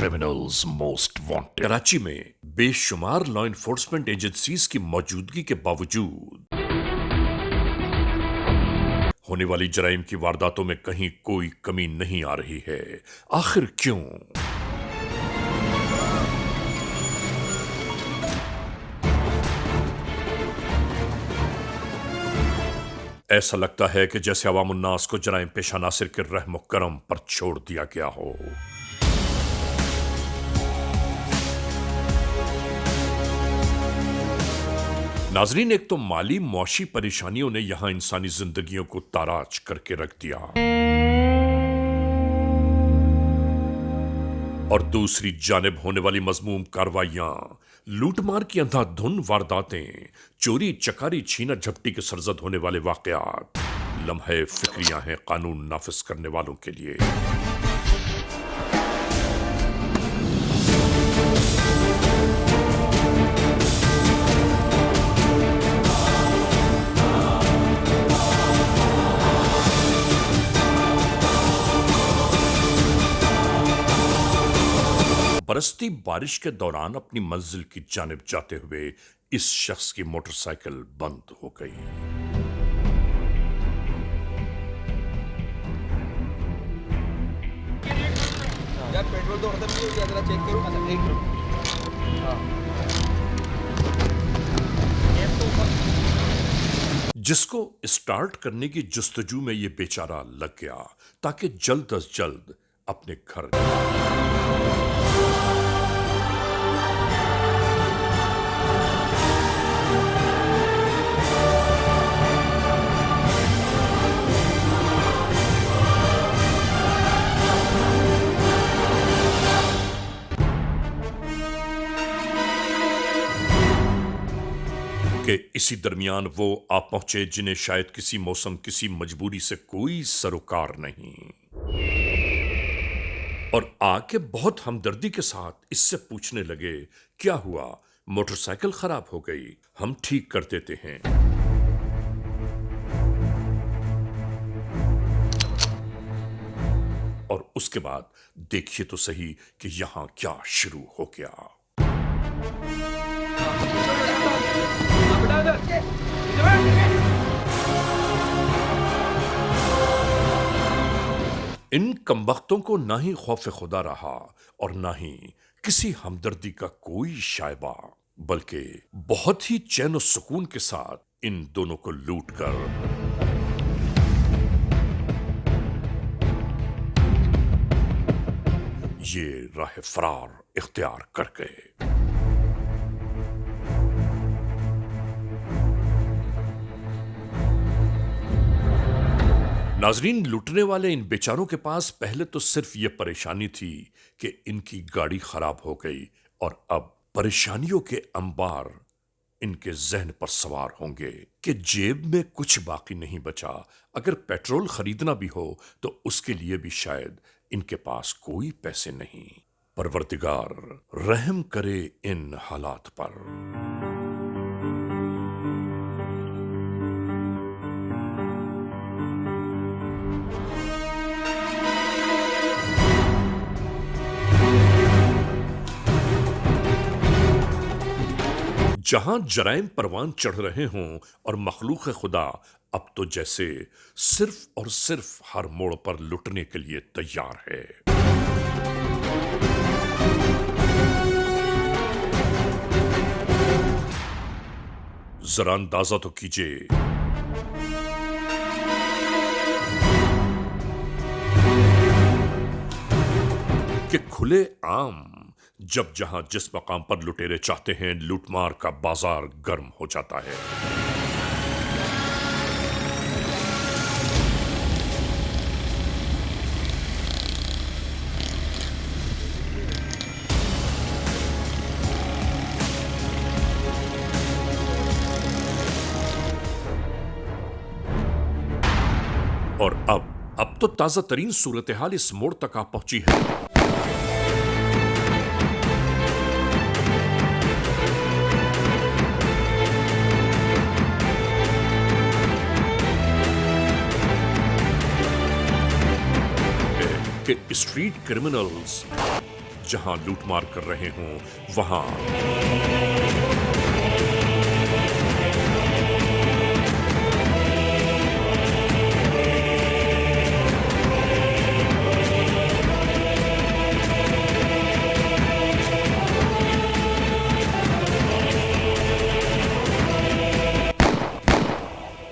Criminals most wanted. Karachi में बेशुमार law enforcement agencies की मौजूदगी के बावजूद होने वाली जराइम की वारदातों में कहीं कोई कमी नहीं आ रही है। आखिर क्यों? ऐसा लगता है कि जैसे अवामुन्नास को जराइम पेशा नासिर के रहम करम पर छोड़ दिया गया हो। नाजरीन, एक तो माली मौशी परेशानियों ने यहां इंसानी जिंदगियों को ताराज करके रख दिया, और दूसरी जानिब होने वाली मजमूम कार्रवाइयां, लूटमार की अंधाधुन वारदातें, चोरी चकारी छीना झपटी के सरजद होने वाले वाकयात लम्हे फिक्रियां हैं कानून नाफिज करने वालों के लिए। बरसती बारिश के दौरान अपनी मंजिल की जानिब जाते हुए इस शख्स की मोटरसाइकिल बंद हो गई। यार पेट्रोल तो खत्म नहीं हो गया, जरा चेक करो। जिसको स्टार्ट करने की जुस्तजू में ये बेचारा लग गया ताकि जल्द अज जल्द अपने घर कि इसी दरमियान वो आ पहुंचे जिन्हें शायद किसी मौसम किसी मजबूरी से कोई सरोकार नहीं, और आके बहुत हमदर्दी के साथ इससे पूछने लगे, क्या हुआ? मोटरसाइकिल खराब हो गई, हम ठीक कर देते हैं। और उसके बाद देखिए तो सही कि यहां क्या शुरू हो गया। इन कमबख्तों को ना ही खौफ खुदा रहा और ना ही किसी हमदर्दी का कोई शायबा, बल्कि बहुत ही चैन और सुकून के साथ इन दोनों को लूटकर ये राह फरार इख्तियार कर गए। नाजरीन, लूटने वाले इन बेचारों के पास पहले तो सिर्फ यह परेशानी थी कि इनकी गाड़ी खराब हो गई, और अब परेशानियों के अंबार इनके जहन पर सवार होंगे कि जेब में कुछ बाकी नहीं बचा। अगर पेट्रोल खरीदना भी हो तो उसके लिए भी शायद इनके पास कोई पैसे नहीं। परवरदिगार रहम करे इन हालात पर। जहां जराइम परवान चढ़ रहे हों और मखलूक खुदा अब तो जैसे सिर्फ और सिर्फ हर मोड़ पर लुटने के लिए तैयार है। जरा अंदाजा तो कीजिए कि खुले आम जब जहां जिस मकाम पर लुटेरे चाहते हैं, लूटमार का बाजार गर्म हो जाता है। और अब तो ताजा तरीन सूरत हाल इस मोड़ तक आ पहुंची है कि स्ट्रीट क्रिमिनल्स जहां लूटमार कर रहे हों वहां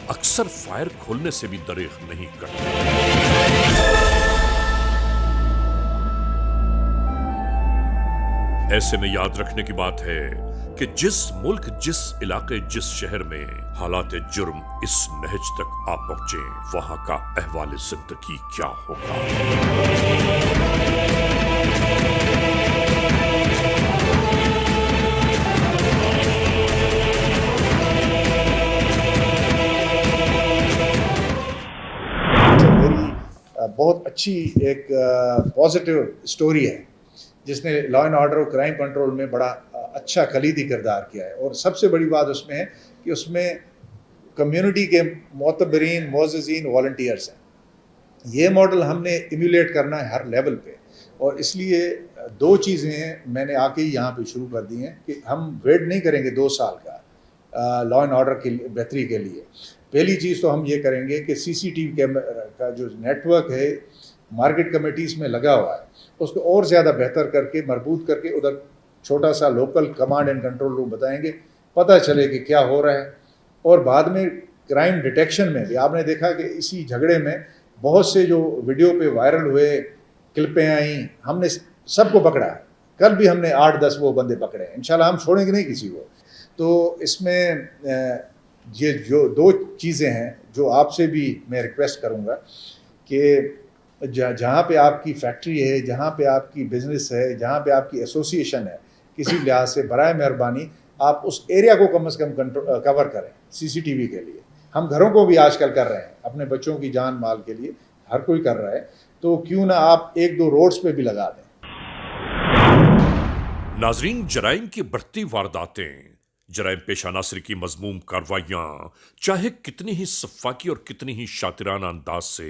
अक्सर फायर खोलने से भी दरेख नहीं करते। ऐसे में याद रखने की बात है कि जिस मुल्क, जिस इलाके, जिस शहर में हालात जुर्म इस नहज तक आ पहुंचे, वहां का अहवाल जिंदगी क्या होगा। मेरी बहुत अच्छी एक पॉजिटिव स्टोरी है जिसने लॉ एंड ऑर्डर और क्राइम कंट्रोल में बड़ा अच्छा कलीदी किरदार किया है। और सबसे बड़ी बात उसमें है कि उसमें कम्युनिटी के मोतबरीन, मोअज़्ज़िज़ीन, वॉलंटियर्स हैं। ये मॉडल हमने इम्यूलेट करना है हर लेवल पे, और इसलिए दो चीज़ें मैंने आके ही यहाँ पे शुरू कर दी हैं कि हम वेट नहीं करेंगे 2 साल का लॉ एंड ऑर्डर की बेहतरी के लिए। पहली चीज़ तो हम ये करेंगे कि सीसीटीवी कैमरा का जो नेटवर्क है मार्केट कमेटीज़ में लगा हुआ है, उसको और ज़्यादा बेहतर करके, मजबूत करके, उधर छोटा सा local command and control room बताएंगे, पता चले कि क्या हो रहा है। और बाद में क्राइम डिटेक्शन में भी आपने देखा कि इसी झगड़े में बहुत से जो वीडियो पे वायरल हुए क्लिपें आई, हमने सबको पकड़ा। कल भी हमने 8-10 वो बंदे पकड़े हैं, इंशाल्लाह हम छोड़ेंगे नहीं किसी को। तो इसमें ये जो दो चीज़ें हैं जो आपसे भी मैं रिक्वेस्ट करूँगा कि जहाँ पे आपकी फैक्ट्री है, जहाँ पे आपकी बिज़नेस है, जहाँ पे आपकी एसोसिएशन है, किसी लिहाज से बराए मेहरबानी आप उस एरिया को कम से कम कवर करें सीसीटीवी के लिए। हम घरों को भी आजकल कर रहे हैं, अपने बच्चों की जान माल के लिए हर कोई कर रहा है, तो क्यों ना आप 1-2 रोड्स पे भी लगा दें। नाजरीन, जराइम की बढ़ती वारदातें, जराइम पेशा नासरी की मजमूम कार्रवाइयां चाहे कितनी ही सफ़ाकी और कितनी ही शातिराना अंदाज से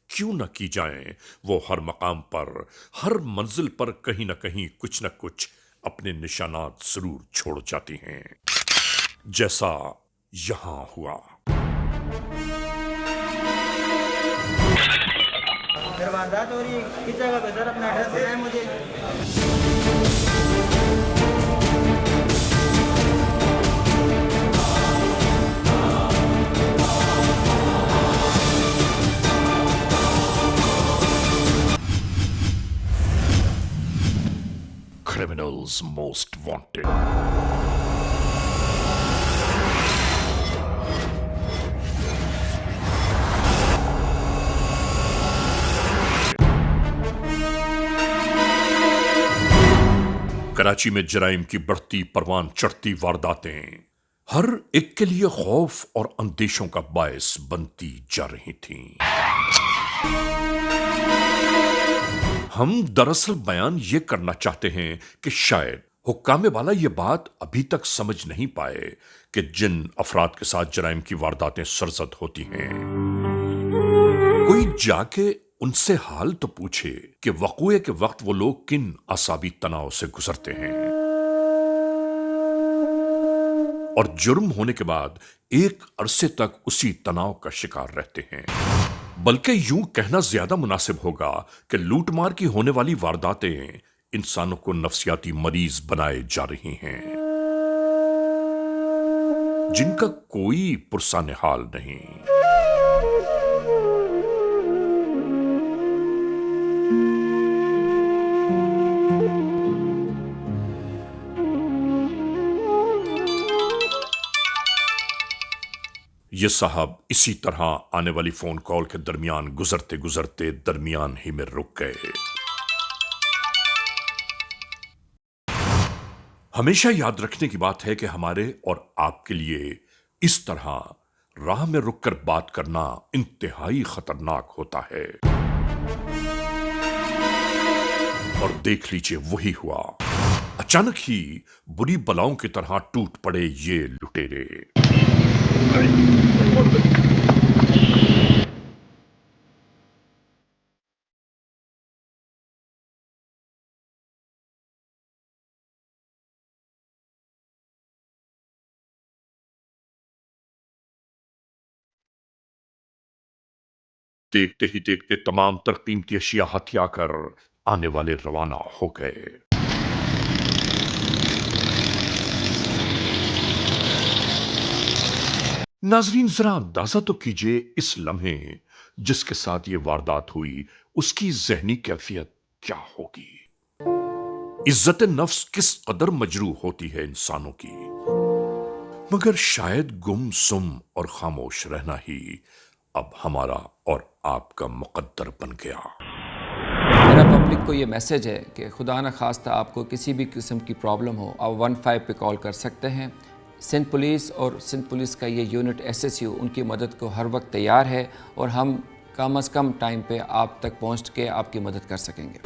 क्यों न की जाएं, वो हर मकाम पर, हर मंजिल पर कहीं ना कहीं कुछ न कुछ अपने निशानात जरूर छोड़ जाती हैं, जैसा यहां हुआ। वारदात हो रही है, किस जगह पे सर? अपना एड्रेस बताएं मुझे। Criminals most wanted. कराची में जराइम की बढ़ती परवान चढ़ती वारदातें हर एक के लिए खौफ और अंदेशों का बायस बनती जा रही थीं। हम दरअसल बयान ये करना चाहते हैं कि शायद हुक्काम वाला ये बात अभी तक समझ नहीं पाए कि जिन अफराद के साथ जराइम की वारदातें सरजद होती हैं, कोई जाके उनसे हाल तो पूछे कि वक़ूए के वक्त वो लोग किन असाबी तनाव से गुजरते हैं, और जुर्म होने के बाद एक अरसे तक उसी तनाव का शिकार रहते हैं। बल्कि यूं कहना ज्यादा मुनासिब होगा कि लूटमार की होने वाली वारदातें इंसानों को नफ्सियाती मरीज बनाए जा रही हैं, जिनका कोई पुरसाने हाल नहीं। ये साहब इसी तरह आने वाली फोन कॉल के दरमियान गुजरते गुजरते दरमियान ही में रुक गए। हमेशा याद रखने की बात है कि हमारे और आपके लिए इस तरह राह में रुककर बात करना इंतहाई खतरनाक होता है। और देख लीजिए, वही हुआ। अचानक ही बुरी बलाओं की तरह टूट पड़े ये लुटेरे। देखते ही देखते तमाम तर कीमती अशिया हथिया कर आने वाले रवाना हो गए। नाजरीन, जरा अंदाजा तो कीजिए इस लम्हे जिसके साथ ये वारदात हुई उसकी जहनी कैफियत क्या होगी। इज्जत नफ्स किस कदर मजरू होती है इंसानों की, मगर शायद गुम सुम और खामोश रहना ही अब हमारा और आपका मुकद्दर बन गया। मेरा पब्लिक को ये मैसेज है कि खुदा न खास्ता आपको किसी भी किस्म की प्रॉब्लम हो, आप 15 पे कॉल कर सकते हैं। सिंध पुलिस और सिंध पुलिस का ये यूनिट SSU उनकी मदद को हर वक्त तैयार है और हम कम अज़ कम टाइम पे आप तक पहुंच के आपकी मदद कर सकेंगे।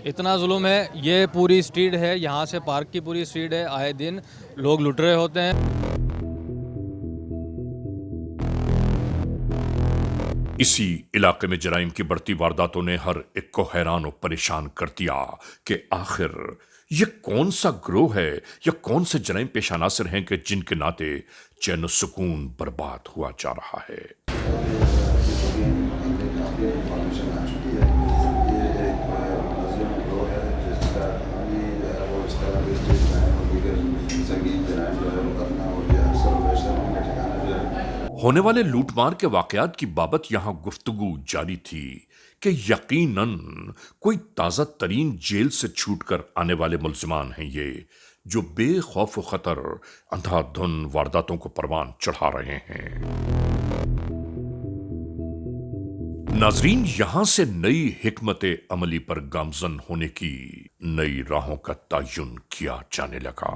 इतना जुल्म है, ये पूरी स्ट्रीट है, यहाँ से पार्क की पूरी स्ट्रीट है, आए दिन लोग लुट रहे होते हैं। इसी इलाके में जराइम की बढ़ती वारदातों ने हर एक को हैरान और परेशान कर दिया कि आखिर ये कौन सा ग्रोह है या कौन से जराइम पेश अनासिर हैं कि जिनके नाते चैन सुकून बर्बाद हुआ जा रहा है। होने वाले लूटमार के वाकयात की बाबत यहां गुफ्तगू जारी थी कि यकीनन कोई ताजा तरीन जेल से छूटकर आने वाले मुल्जिमान हैं ये, जो बेखौफ खतर अंधाधुन वारदातों को परवान चढ़ा रहे हैं। नाजरीन, यहां से नई हिकमत अमली पर गामजन होने की नई राहों का तयन किया जाने लगा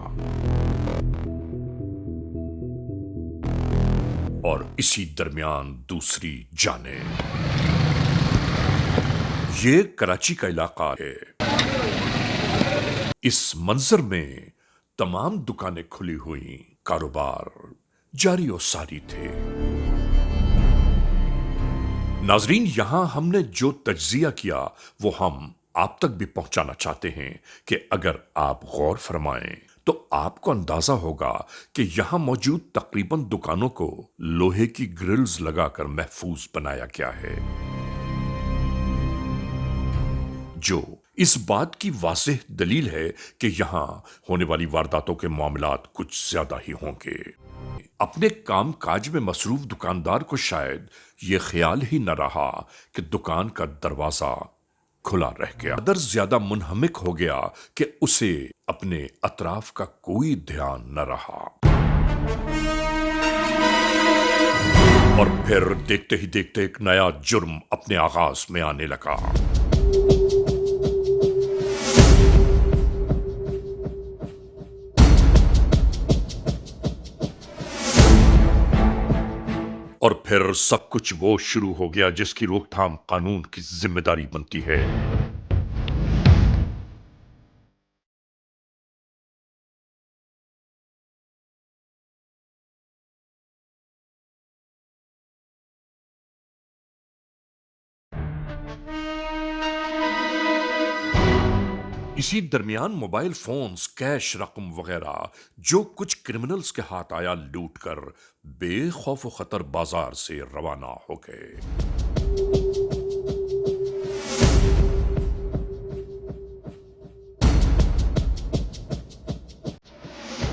और इसी दरमियान दूसरी जाने ये कराची का इलाका है। इस मंजर में तमाम दुकानें खुली हुई, कारोबार जारी और सारी थे। नाजरीन, यहां हमने जो तज्जिया किया वो हम आप तक भी पहुंचाना चाहते हैं कि अगर आप गौर फरमाएं तो आपको अंदाजा होगा कि यहां मौजूद तकरीबन दुकानों को लोहे की ग्रिल्स लगाकर महफूज बनाया गया है, जो इस बात की वाज़ेह दलील है कि यहां होने वाली वारदातों के मामलात कुछ ज्यादा ही होंगे। अपने काम काज में मसरूफ दुकानदार को शायद ये ख्याल ही न रहा कि दुकान का दरवाजा खुला रह गया, कदर ज्यादा मुनहमिक हो गया कि उसे अपने अतराफ का कोई ध्यान न रहा। और फिर देखते ही देखते एक नया जुर्म अपने आगाज में आने लगा। और फिर सब कुछ वो शुरू हो गया जिसकी रोकथाम कानून की जिम्मेदारी बनती है। इसी दरमियान मोबाइल फोन्स, कैश रकम वगैरह जो कुछ क्रिमिनल्स के हाथ आया लूट कर बेखौफ खतर बाजार से रवाना हो गए।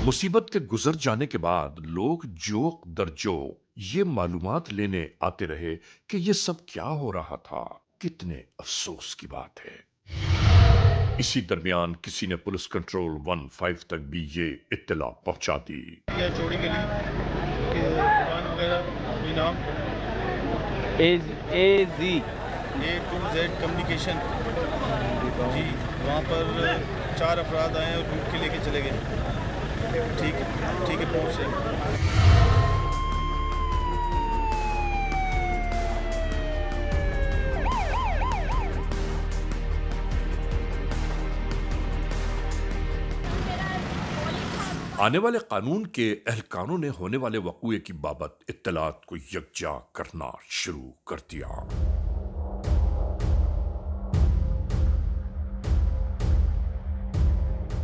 मुसीबत के गुजर जाने के बाद लोग जोक दर जोक ये मालूमात लेने आते रहे कि ये सब क्या हो रहा था। कितने अफसोस की बात है। इसी दरमियान किसी ने पुलिस कंट्रोल 15 तक भी ये इत्तला पहुंचा दी। या चौड़ी गली के दुकान वगैरह कोई नाम A to Z कम्युनिकेशन जी, वहाँ पर 4 अफराद आए और लूट के लेके चले गए। ठीक है पहुँच रहे। आने वाले कानून के एहलकारों ने होने वाले वक़ूए की बाबत इत्तलात को यकजा करना शुरू कर दिया।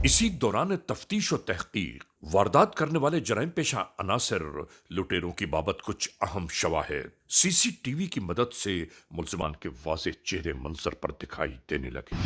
इसी दौरान तफ्तीश और तहकीक वारदात करने वाले जराइम पेशा अनासर लुटेरों की बाबत कुछ अहम शवाहिद सीसीटीवी की मदद से मुल्जिमान के वाज़ेह चेहरे मंजर पर दिखाई देने लगे।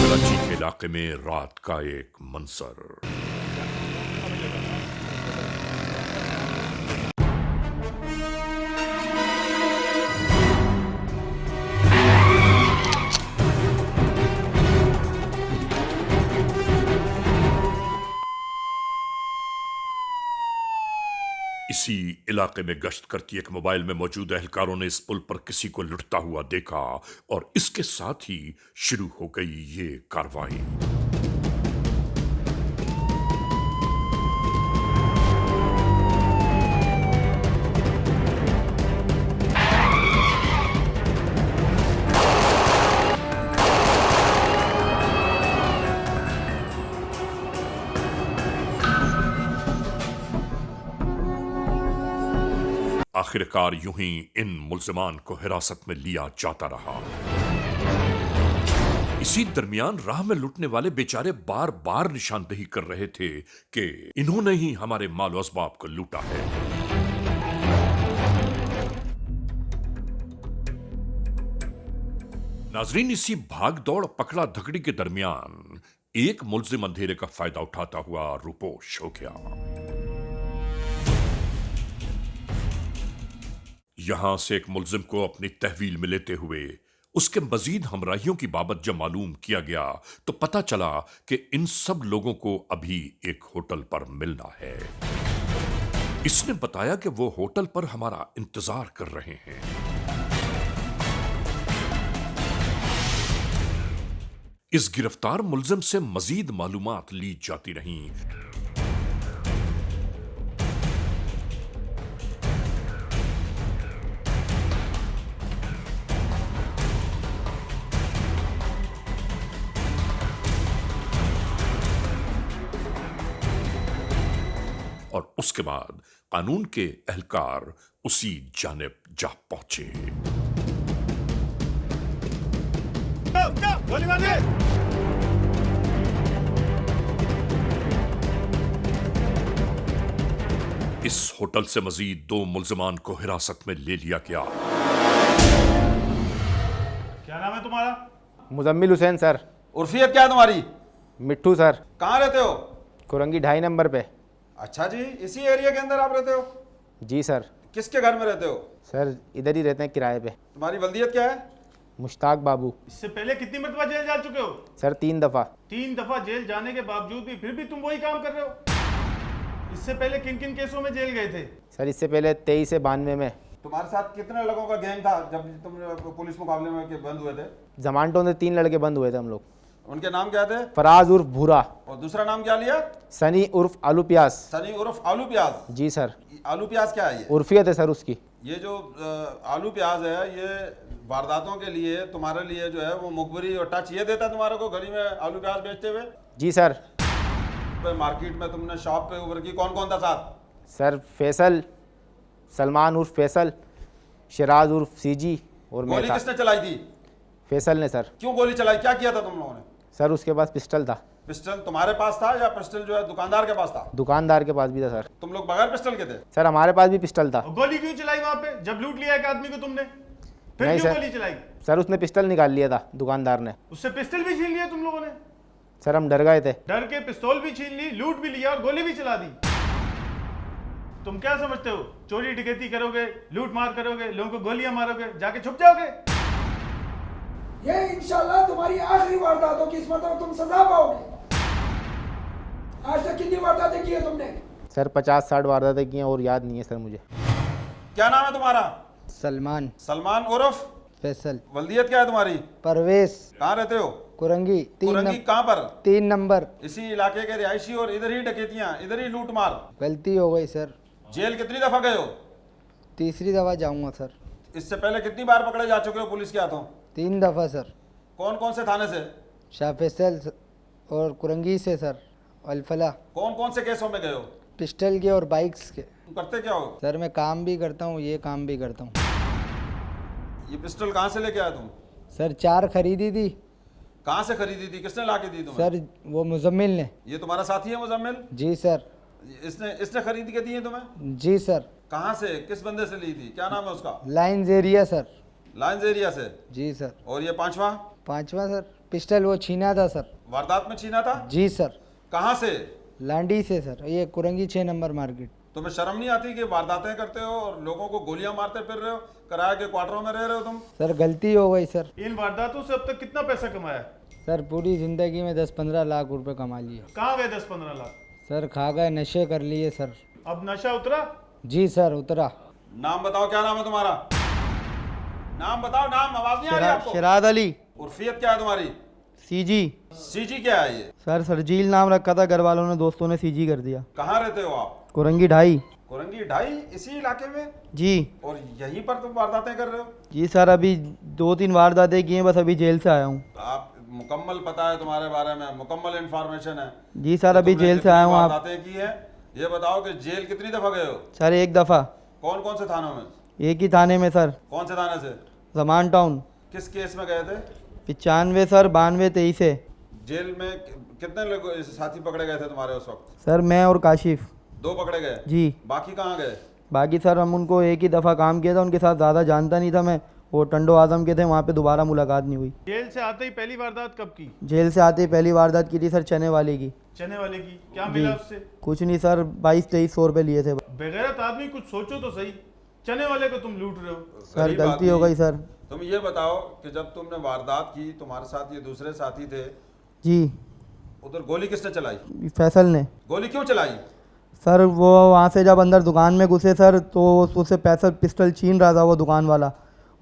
कराची के इलाके में रात का एक मंजर। इसी इलाके में गश्त करती एक मोबाइल में मौजूद एहलकारों ने इस पुल पर किसी को लुटता हुआ देखा और इसके साथ ही शुरू हो गई ये कार्रवाई। आखिरकार यूं ही इन मुल्जिमान को हिरासत में लिया जाता रहा। इसी दरमियान राह में लुटने वाले बेचारे बार बार निशानदेही कर रहे थे कि इन्होंने ही हमारे माल असबाब को लूटा है। नाजरीन, इसी भाग दौड़ पकड़ा धकड़ी के दरमियान एक मुल्जिम अंधेरे का फायदा उठाता हुआ रूपोश हो गया। यहां से एक मुल्जिम को अपनी तहवील में लेते हुए उसके मजीद हमराहियों की बाबत जब मालूम किया गया तो पता चला कि इन सब लोगों को अभी एक होटल पर मिलना है। इसने बताया कि वो होटल पर हमारा इंतजार कर रहे हैं। इस गिरफ्तार मुल्जिम से मजीद मालूमात ली जाती रहीं। और उसके बाद कानून के एहलकार उसी जानिब जा पहुंचे। इस होटल से मजीद 2 मुल्जिमान को हिरासत में ले लिया गया। क्या नाम है तुम्हारा? मुजम्मिल हुसैन सर। उर्फियत क्या है तुम्हारी? मिट्टू सर। कहाँ रहते हो? कुरंगी 2.5 नंबर पे। अच्छा जी, इसी एरिया के अंदर आप रहते हो? जी सर। किसके घर में रहते हो? सर इधर ही रहते हैं किराए पे। तुम्हारी वल्दियत क्या है? मुश्ताक बाबू। इससे पहले कितनी मरतबा जेल जा चुके हो? सर 3 दफ़ा। 3 दफा जेल जाने के बावजूद भी फिर भी तुम वही काम कर रहे हो? इससे पहले किन किन केसों में जेल गए थे? सर इससे पहले 23 से 92 में। तुम्हारे साथ कितने लोगों का गैंग था जब तुम पुलिस मुकाबले में बंद हुए थे? जमानटों से 3 लड़के बंद हुए थे हम लोग। उनके नाम क्या थे? फराज उर्फ भूरा। और दूसरा नाम क्या लिया? सनी उर्फ आलू प्याज। सनी उर्फ आलू प्याज। जी सर। आलू प्याज क्या है? ये उर्फियत है सर उसकी। ये जो आलू प्याज है ये वारदातों के लिए तुम्हारे लिए जो है वो मुखबरी और टच ये देता तुम्हारे को गली में आलू प्याज बेचते हुए? जी सर। मार्केट में तुमने शॉप पे ऊपर की कौन कौन था साथ? सर फैसल, सलमान उर्फ फैसल, शिराज उर्फ सीजी और मैं गोली था। किसने चलाई थी? फैसल ने सर। क्यों गोली चलाई? क्या किया था तुम लोगों ने? सर उसके पास पिस्टल था। पिस्टल तुम्हारे पास था या पिस्टल जो है दुकानदार के पास था? दुकानदार के पास भी था सर। तुम लोग बगैर पिस्टल के थे? सर हमारे पास भी पिस्टल था। और गोली क्यों चलाई वहां पे जब लूट लिया एक आदमी को तुमने? फिर नहीं क्यों सर। गोली चलाई? सर उसने पिस्टल निकाल लिया था दुकानदार ने। उससे पिस्टल भी छीन लिया तुम लोगों ने? सर हम डर गए थे। डर के पिस्तौल भी छीन ली, लूट भी लिया और गोली भी चला दी। तुम क्या समझते हो? चोरी डकैती करोगे, लूट मार करोगे, लोगों को गोलियां मारोगे, जाके छुप जाओगे? ये इंशाल्लाह तुम्हारी आखिरी वारदात होगी, इस मतलब तुम सजा पाओगे। आज तक कितनी वारदातें की है तुमने? सर 50-60 वारदातें की हैं और याद नहीं है सर मुझे। क्या नाम है तुम्हारा? सलमान। सलमान उर्फ फैसल। वल्दियत क्या है तुम्हारी? परवेश। कहाँ रहते हो? कुरंगी। कुरंगी कहाँ पर? 3 नंबर। इसी इलाके के रिहायशी और इधर ही डकैतियाँ, इधर ही लूट मार। गलती हो गई सर। जेल कितनी दफा गए हो? तीसरी दफ़ा जाऊंगा सर। इससे पहले कितनी बार पकड़े जा चुके हो पुलिस के हाथों? 3 दफ़ा सर। कौन कौन से थाने से? शाह फैसल और कुरंगी से सर। अल्फला। कौन कौन से केसों में गए हो? पिस्टल के और बाइक्स के। तुम करते क्या हो? सर मैं काम भी करता हूँ, ये काम भी करता हूँ। ये पिस्टल कहाँ से लेके आया तुम? सर 4 खरीदी थी। कहाँ से खरीदी थी? किसने ला के दी तुम्हें? सर वो मुजम्मिल ने। ये तुम्हारा साथी है मुजम्मिल? जी सर। इसने खरीद के दी है तुम्हें? जी सर। कहाँ से, किस बंदे से ली थी? क्या नाम है उसका? Lines area sir. Lines area से? जी सर। और ये पांचवा सर पिस्टल वो छीना था सर। वारदात में छीना था? जी सर। कहाँ से? लांडी से सर, ये कुरंगी 6 नंबर मार्केट। तुम्हें शर्म नहीं आती कि वारदातें करते हो और लोगों को गोलियां मारते फिर रहे हो? किराए के क्वार्टरों में रह रहे हो तुम? सर गलती हो गई सर। इन वारदातों से अब तक कितना पैसा कमाया? सर पूरी ज़िंदगी में 10-15 लाख रुपए कमा लिए। कहाँ गए 10-15 लाख? सर खा गए, नशे कर लिए सर। अब नशा उतरा? जी सर उतरा। नाम बताओ, क्या नाम है तुम्हारा? नाम बताओ, नाम। आवाज नहीं आ रही आपको? शराद अली। उर्फियत क्या है तुम्हारी? सीजी। सीजी क्या है ये? सर सरजील नाम रखा था, घर वालों ने, दोस्तों ने सीजी कर दिया। कहाँ रहते हो आप? कुरंगी 2.5। कुरंगी 2.5 इसी इलाके में? जी। और यहीं पर तुम वारदातें कर रहे हो? जी सर अभी 2-3 वारदातें की हैं, बस अभी जेल से आया हूँ। आप मुकम्मल पता है तुम्हारे बारे में, मुकम्मल इंफॉर्मेशन है? जी सर अभी तुमने जेल से आया हूँ। आप वारदातें की है, ये बताओ कि जेल कितनी दफा गए हो? सर 1 दफ़ा। कौन कौन से थानों में? एक ही थाने में सर। कौन से थाने से? जमान टाउन। किस केस में गए थे? 95 सर, 92 23 है। जेल में कितने लोग साथी पकड़े गए थे तुम्हारे उस वक्त? सर मैं और काशिफ। 2 पकड़े गए? जी। बाकी कहाँ गए? बाकी सर हम उनको एक ही दफ़ा काम किया था, उनके साथ ज़्यादा जानता नहीं था मैं। वो टंडो आजम के थे, वहाँ पे दोबारा मुलाकात नहीं हुई। जेल से आते ही पहली वारदात कब की? जेल से आते ही पहली वारदात की थी सर, चने वाले की। चने वाले की क्या मिला उससे? कुछ नहीं सर, 22-23 रुपये लिए थे। बेगैरत आदमी, कुछ सोचो तो सही। चने वाले को तुम लूट रहे हो। सर गलती हो गई सर। तुम ये बताओ कि जब तुमने वारदात की, तुम्हारे साथ ये दूसरे साथी थे, जी। उधर गोली किसने चलाई? फैसल ने। गोली क्यों चलाई? सर वो वहाँ से जब अंदर दुकान में घुसे सर, तो उससे पिस्टल छीन रहा था वो दुकान वाला,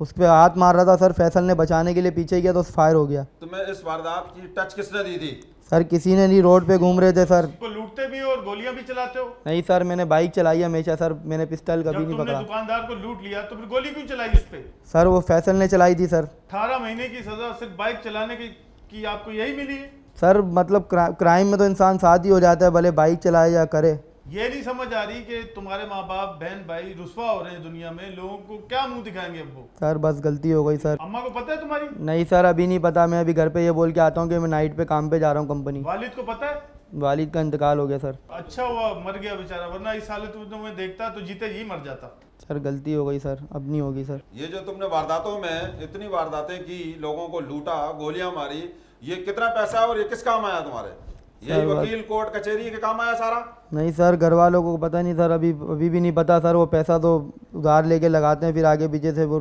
उस पर हाथ मार रहा था सर। फैसल ने बचाने के लिए पीछे किया तो फायर हो गया। तुम्हें इस वारदात की टच किसने दी थी? सर किसी ने नहीं, रोड पे घूम रहे थे सर। को लूटते भी हो और गोलियां भी चलाते हो? नहीं सर, मैंने बाइक चलाई हमेशा सर, मैंने पिस्टल कभी जब नहीं तुमने पकड़ा। दुकानदार को लूट लिया तो फिर गोली क्यों चलाई उस पे? सर वो फैसल ने चलाई थी सर। 18 महीने की सजा सिर्फ बाइक चलाने की आपको यही मिली है? सर मतलब क्राइम में तो इंसान साथ ही हो जाता है, भले बाइक चलाए या करे। ये नहीं समझ आ रही कि तुम्हारे माँ बाप, बहन भाई रुस्वा हो रहे हैं दुनिया में, लोगों को क्या मुंह दिखाएंगे अब वो? सर बस गलती हो गई सर। अम्मा को पता है तुम्हारी? नहीं सर अभी नहीं पता, मैं अभी घर पे ये बोल के आता हूँ कि मैं नाइट पे काम पे जा रहा हूँ कंपनी। वालिद को पता है? वालिद का इंतकाल हो गया सर। अच्छा हुआ मर गया बेचारा, वरना इस हालत में तुम्हें देखता तो जीते ही मर जाता। सर गलती हो गई सर, अब नहीं होगी सर। ये जो तुमने वारदातों में इतनी वारदातें की, लोगों को लूटा, गोलियां मारी, ये कितना पैसा और ये किस काम आया तुम्हारे? यही वकील, कोर्ट, कचहरी के काम आया सारा? नहीं सर, घर वालों को पता नहीं सर, अभी भी नहीं पता सर। वो पैसा तो उधार लेके लगाते हैं, फिर आगे पीछे से वो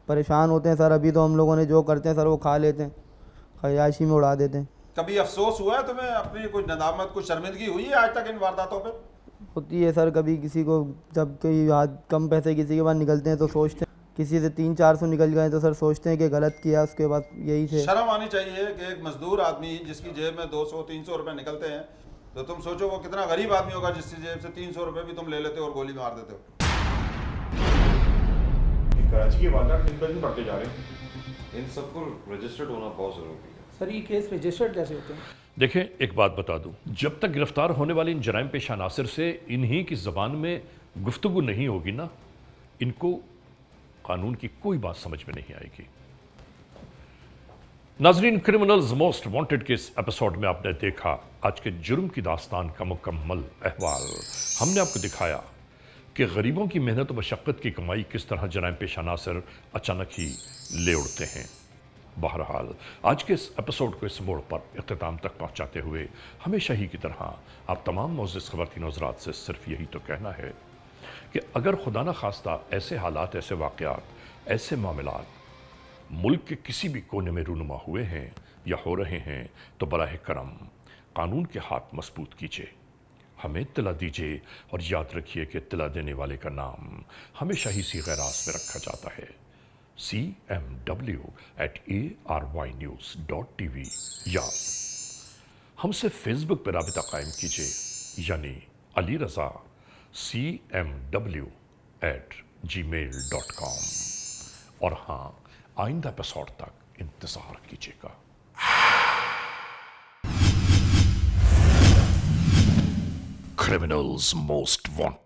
परेशान होते हैं सर। अभी तो हम लोगों ने जो करते हैं सर वो खा लेते हैं, खयाशी में उड़ा देते हैं। कभी अफसोस हुआ है तुम्हें? अपनी कोई नदामत, कुछ शर्मिंदगी हुई है आज तक इन वारदातों पे? होती है सर कभी किसी को, जब कोई कम पैसे किसी के पास निकलते हैं तो सोचते हैं, किसी से 300-400 निकल गए तो सर सोचते हैं कि गलत किया, उसके बाद यही थे। शर्म आनी चाहिए कि एक मजदूर आदमी जिसकी जेब में 200-300 रुपए निकलते हैं, तो तुम सोचो वो कितना गरीब आदमी होगा जिसकी जेब से 300 रुपए भी तुम ले लेते हो और गोली मार देते हो। कराची के वारदात दिन पर दिन बढ़ते जा रहे हैं, इन सबको रजिस्टर्ड होना बहुत ज़रूरी है। सर ये केस रजिस्टर्ड कैसे होते हैं? देखें, एक बात बता दूं, जब तक गिरफ्तार होने वाले इन जराइम पेशा नासिर से इन्हीं की ज़बान में गुफ्तगू नहीं होगी ना, इनको कानून की कोई बात समझ में नहीं आएगी। नाजरीन, क्रिमिनल्स मोस्ट वांटेड के इस एपिसोड में आपने देखा आज के जुर्म की दास्तान का मुकम्मल अहवाल। हमने आपको दिखाया कि गरीबों की मेहनत और मशक्क़त की कमाई किस तरह जराइम पेशा नासिर अचानक ही ले उड़ते हैं। बहरहाल आज के इस एपिसोड को इस मोड़ पर इख्तिताम तक पहुंचाते हुए हमेशा ही की तरह आप तमाम मोअज़्ज़िज़ ख़वातीन और हज़रात से सिर्फ यही तो कहना है कि अगर खुदा न खास्ता ऐसे हालात, ऐसे वाक़यात, ऐसे मामलात मुल्क के किसी भी कोने में रूनुमा हुए हैं या हो रहे हैं, तो बराह करम कानून के हाथ मजबूत कीजिए, हमें इत्तला दीजिए और याद रखिए कि इत्तला देने वाले का नाम हमेशा ही सीग़े रास में रखा जाता है। cmw@arYnews.tv या हमसे फेसबुक पर राबिता कायम कीजिए, यानी अली रज़ा cmw@gmail.com। और हाँ, आइंदा एपिसोड तक इंतज़ार कीजिएगा। Criminals most wanted.